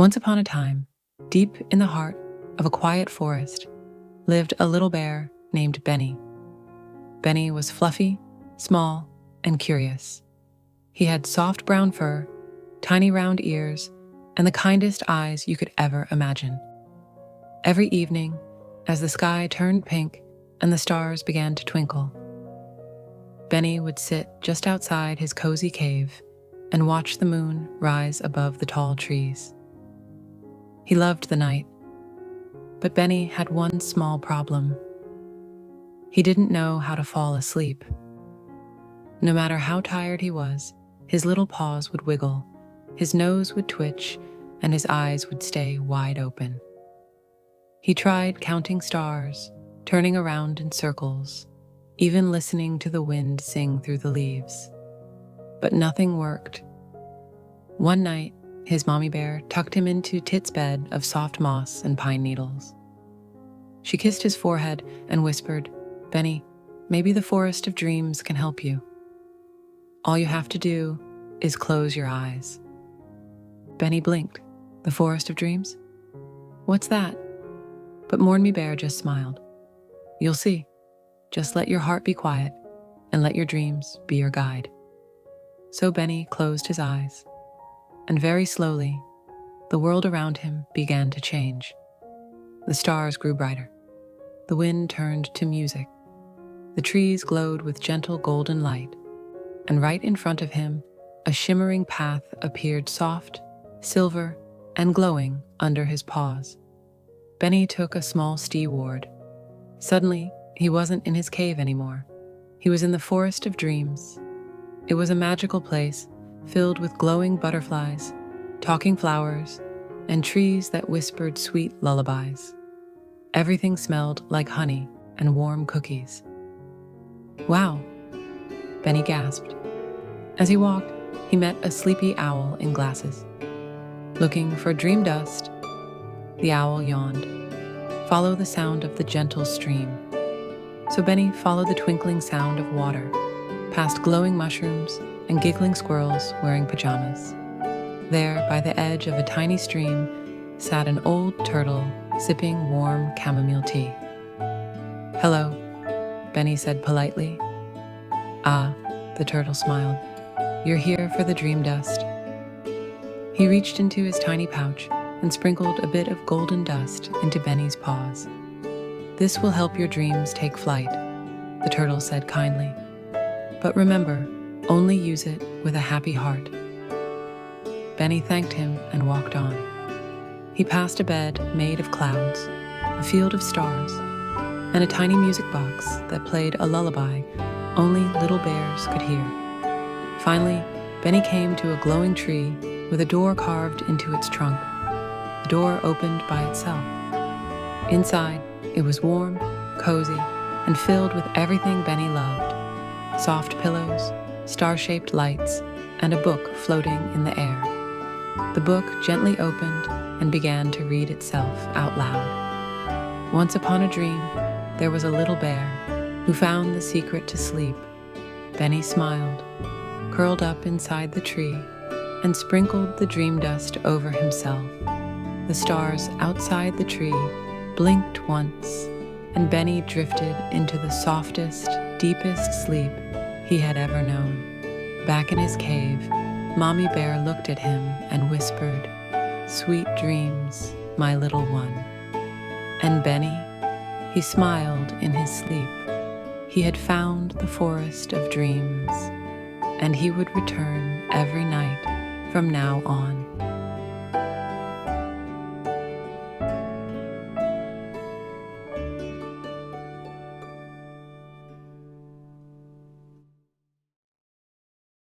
Once upon a time, deep in the heart of a quiet forest, lived a little bear named Benny. Benny was fluffy, small, and curious. He had soft brown fur, tiny round ears, and the kindest eyes you could ever imagine. Every evening, as the sky turned pink and the stars began to twinkle, Benny would sit just outside his cozy cave and watch the moon rise above the tall trees. He loved the night, but Benny had one small problem. He didn't know how to fall asleep. No matter how tired he was, his little paws would wiggle, his nose would twitch, and his eyes would stay wide open. He tried counting stars, turning around in circles, even listening to the wind sing through the leaves. But nothing worked. One night, his mommy bear tucked him into Tit's bed of soft moss and pine needles. She kissed his forehead and whispered, "Benny, maybe the forest of dreams can help you. All you have to do is close your eyes." Benny blinked. "The forest of dreams? What's that?" But Morn Me Bear just smiled. "You'll see. Just let your heart be quiet and let your dreams be your guide." So Benny closed his eyes, and very slowly, the world around him began to change. The stars grew brighter. The wind turned to music. The trees glowed with gentle golden light, and right in front of him, a shimmering path appeared soft, silver, and glowing under his paws. Benny took a small steward. Suddenly, he wasn't in his cave anymore. He was in the forest of dreams. It was a magical place filled with glowing butterflies, talking flowers, and trees that whispered sweet lullabies. Everything smelled like honey and warm cookies. "Wow," Benny gasped. As he walked, he met a sleepy owl in glasses. "Looking for dream dust?" The owl yawned. "Follow the sound of the gentle stream." So Benny followed the twinkling sound of water, past glowing mushrooms and giggling squirrels wearing pajamas. There, by the edge of a tiny stream, sat an old turtle sipping warm chamomile tea. "Hello," Benny said politely. "Ah," the turtle smiled. "You're here for the dream dust." He reached into his tiny pouch and sprinkled a bit of golden dust into Benny's paws. "This will help your dreams take flight," the turtle said kindly. "But remember, only use it with a happy heart." Benny thanked him and walked on. He passed a bed made of clouds, a field of stars, and a tiny music box that played a lullaby only little bears could hear. Finally, Benny came to a glowing tree with a door carved into its trunk. The door opened by itself. Inside, it was warm, cozy, and filled with everything Benny loved: soft pillows, star-shaped lights, and a book floating in the air. The book gently opened and began to read itself out loud. Once upon a dream, there was a little bear who found the secret to sleep. Benny smiled, curled up inside the tree, and sprinkled the dream dust over himself. The stars outside the tree blinked once, and Benny drifted into the softest, deepest sleep he had ever known. Back in his cave, Mommy Bear looked at him and whispered, "Sweet dreams, my little one." And Benny, he smiled in his sleep. He had found the forest of dreams, and he would return every night from now on.